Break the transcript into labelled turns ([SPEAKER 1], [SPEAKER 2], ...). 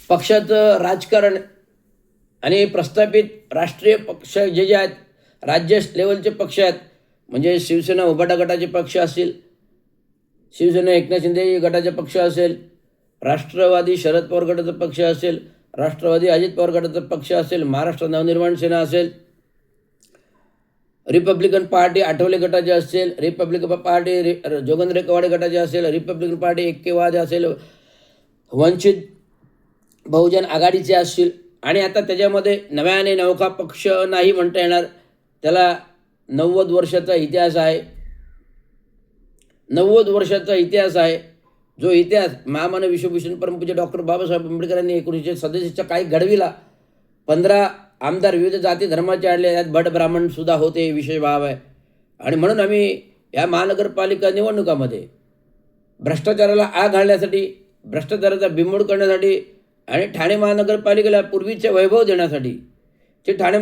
[SPEAKER 1] पक्षाचं राजकारण आणि प्रस्थापित राष्ट्रीय पक्ष जे आहेत, राज्य लेवलचे पक्ष आहेत, म्हणजे शिवसेना उभाटा गटाचे पक्ष असतील, शिवसेना एकनाथ शिंदे गटाचा पक्ष असेल, राष्ट्रवादी शरद पवार गटाचा पक्ष असेल, राष्ट्रवादी अजित पवार गटाचा पक्ष असेल, महाराष्ट्र नवनिर्माण सेना असेल, रिपब्लिकन पार्टी आठवले गटाचे असेल, रिपब्लिकन पार्टी जोगेंद्र कवाडे गटाचे असेल, रिपब्लिकन पार्टी ऐक्यवाद असेल, वंचित बहुजन आघाडीचे असतील, आणि आता त्याच्यामध्ये नव्याने नवखा पक्ष नाही म्हणता येणार, त्याला 90 वर्षाचा इतिहास आहे. 90 वर्षाचा इतिहास आहे. जो इतिहास महामानव विश्वभूषण परमपूज्य डॉक्टर बाबासाहेब आंबेडकरांनी 1967च्या काही घडविला. 15 आमदार विविध जाती धर्माचे आणले, यात भट ब्राह्मण सुद्धा होते, विशेष भाव आहे. आणि म्हणून आम्ही या महानगरपालिका निवडणुकामध्ये भ्रष्टाचाराला आळ घालण्यासाठी, भ्रष्टाचाराचा बिमोड करण्यासाठी आणि ठाणे महानगरपालिकेला पूर्वीचे वैभव देण्यासाठी, जे ठाणे